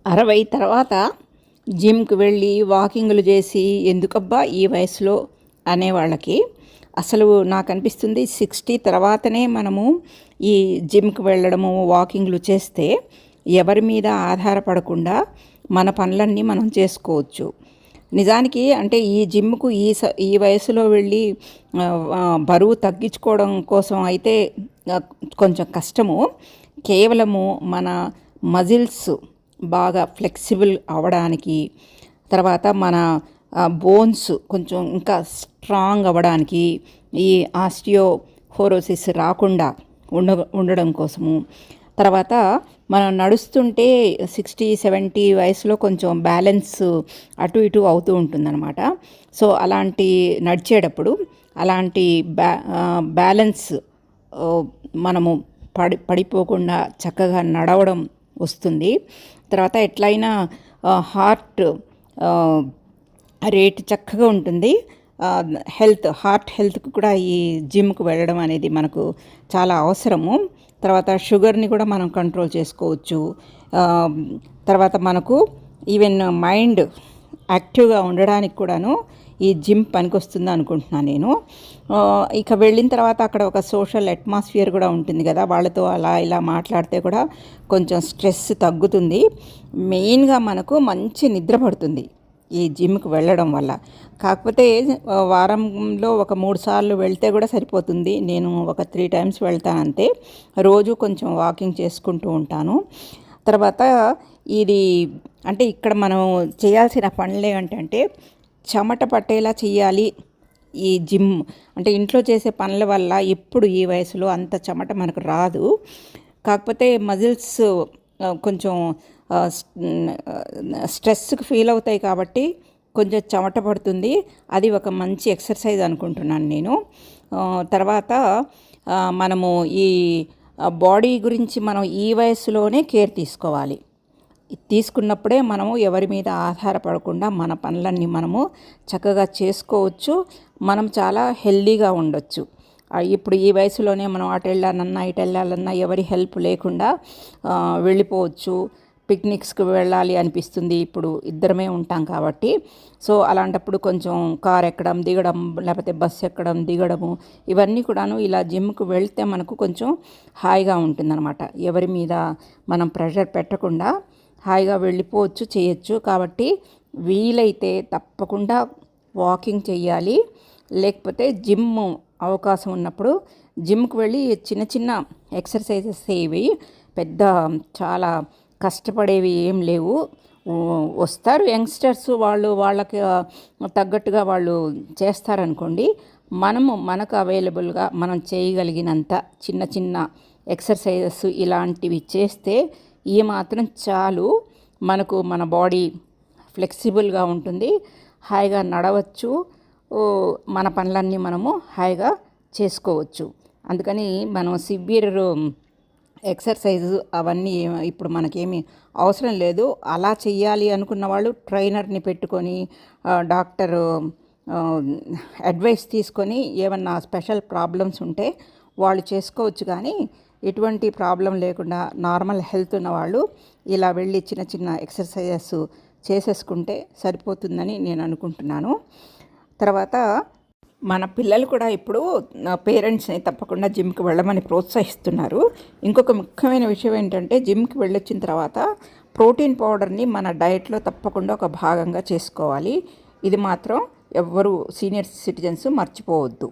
60 తర్వాత జిమ్కి వెళ్ళి వాకింగ్లు చేసి ఎందుకబ్బా ఈ వయసులో అనేవాళ్ళకి అసలు నాకు అనిపిస్తుంది 60 తర్వాతనే మనము ఈ జిమ్కి వెళ్ళడము వాకింగ్లు చేస్తే ఎవరి మీద ఆధారపడకుండా మన పనులన్నీ మనం చేసుకోవచ్చు. నిజానికి అంటే ఈ జిమ్కు ఈ వయసులో వెళ్ళి బరువు తగ్గించుకోవడం కోసం అయితే కొంచెం కష్టము. కేవలము మన మజిల్స్ బాగా ఫ్లెక్సిబుల్ అవ్వడానికి, తర్వాత మన బోన్స్ కొంచెం ఇంకా స్ట్రాంగ్ అవ్వడానికి, ఈ ఆస్టియోపోరోసిస్ రాకుండా ఉండడం కోసము, తర్వాత మనం నడుస్తుంటే 60-70 వయసులో కొంచెం బ్యాలెన్స్ అటు ఇటు అవుతూ ఉంటుందన్నమాట. సో అలాంటి నడిచేటప్పుడు అలాంటి బ్యాలెన్స్ మనము పడిపోకుండా చక్కగా నడవడం వస్తుంది. తర్వాత ఎట్లయినా హార్ట్ రేట్ చక్కగా ఉంటుంది. హార్ట్ హెల్త్కి కూడా ఈ జిమ్కి వెళ్ళడం అనేది మనకు చాలా అవసరము. తర్వాత షుగర్ని కూడా మనం కంట్రోల్ చేసుకోవచ్చు. తర్వాత మనకు ఈవెన్ మైండ్ యాక్టివ్గా ఉండడానికి కూడాను ఈ జిమ్ పనికొస్తుంది అనుకుంటున్నాను నేను. ఇక వెళ్ళిన తర్వాత అక్కడ ఒక సోషల్ అట్మాస్ఫియర్ కూడా ఉంటుంది కదా, వాళ్ళతో అలా ఇలా మాట్లాడితే కూడా కొంచెం స్ట్రెస్ తగ్గుతుంది. మెయిన్గా మనకు మంచి నిద్ర పడుతుంది ఈ జిమ్కి వెళ్ళడం వల్ల. కాకపోతే వారంలో ఒక 3 సార్లు వెళ్తే కూడా సరిపోతుంది. నేను ఒక 3 టైమ్స్ వెళ్తానంతే. రోజు కొంచెం వాకింగ్ చేసుకుంటూ ఉంటాను. తర్వాత ఇది అంటే ఇక్కడ మనం చేయాల్సిన పనులు ఏంటంటే చెమట పట్టేలా చేయాలి. ఈ జిమ్ అంటే ఇంట్లో చేసే పనుల వల్ల ఇప్పుడు ఈ వయసులో అంత చెమట మనకు రాదు. కాకపోతే మజిల్స్ కొంచెం స్ట్రెస్కి ఫీల్ అవుతాయి కాబట్టి కొంచెం చెమట పడుతుంది. అది ఒక మంచి ఎక్సర్సైజ్ అనుకుంటున్నాను నేను. తర్వాత మనము ఈ బాడీ గురించి మనం ఈ వయసులోనే కేర్ తీసుకోవాలి. తీసుకున్నప్పుడే మనము ఎవరి మీద ఆధారపడకుండా మన పనులన్నీ మనము చక్కగా చేసుకోవచ్చు. మనం చాలా హెల్దీగా ఉండొచ్చు. ఇప్పుడు ఈ వయసులోనే మనం అటు వెళ్ళాలన్నా ఇటు వెళ్ళాలన్నా ఎవరి హెల్ప్ లేకుండా వెళ్ళిపోవచ్చు. పిక్నిక్స్కి వెళ్ళాలి అనిపిస్తుంది, ఇప్పుడు ఇద్దరమే ఉంటాం కాబట్టి. సో అలాంటప్పుడు కొంచెం కార్ ఎక్కడం దిగడం, లేకపోతే బస్సు ఎక్కడం దిగడము, ఇవన్నీ కూడాను ఇలా జిమ్కి వెళ్తే మనకు కొంచెం హాయిగా ఉంటుందన్నమాట. ఎవరి మీద మనం ప్రెషర్ పెట్టకుండా హాయిగా వెళ్ళిపోవచ్చు, చేయొచ్చు. కాబట్టి వీలైతే తప్పకుండా వాకింగ్ చెయ్యాలి. లేకపోతే జిమ్ అవకాశం ఉన్నప్పుడు జిమ్కి వెళ్ళి చిన్న చిన్న ఎక్సర్సైజెస్ ఇవి పెద్ద చాలా కష్టపడేవి ఏం లేవు. వస్తారు యంగ్స్టర్స్, వాళ్ళకి తగ్గట్టుగా వాళ్ళు చేస్తారనుకోండి. మనకు అవైలబుల్గా మనం చేయగలిగినంత చిన్న చిన్న ఎక్సర్సైజెస్ ఇలాంటివి చేస్తే ఈ మాత్రం చాలు. మనకు మన బాడీ ఫ్లెక్సిబుల్గా ఉంటుంది, హాయిగా నడవచ్చు, మన పనులన్నీ మనము హాయిగా చేసుకోవచ్చు. అందుకని మనం సివియర్ ఎక్సర్సైజ్ అవన్నీ ఇప్పుడు మనకేమీ అవసరం లేదు. అలా చెయ్యాలి అనుకున్న వాళ్ళు ట్రైనర్ని పెట్టుకొని డాక్టర్ అడ్వైస్ తీసుకొని ఏమన్నా స్పెషల్ ప్రాబ్లమ్స్ ఉంటే వాళ్ళు చేసుకోవచ్చు. కానీ ఎటువంటి ప్రాబ్లం లేకుండా నార్మల్ హెల్త్ ఉన్న వాళ్ళు ఇలా వెళ్ళి చిన్న చిన్న ఎక్సర్సైజెస్ చేసేసుకుంటే సరిపోతుందని నేను అనుకుంటున్నాను. తర్వాత మన పిల్లలు కూడా ఇప్పుడు పేరెంట్స్ని తప్పకుండా జిమ్కి వెళ్ళమని ప్రోత్సహిస్తున్నారు. ఇంకొక ముఖ్యమైన విషయం ఏంటంటే జిమ్కి వెళ్ళొచ్చిన తర్వాత ప్రోటీన్ పౌడర్ని మన డైట్లో తప్పకుండా ఒక భాగంగా చేసుకోవాలి. ఇది మాత్రం ఎవ్వరూ సీనియర్ సిటిజన్స్ మర్చిపోవద్దు.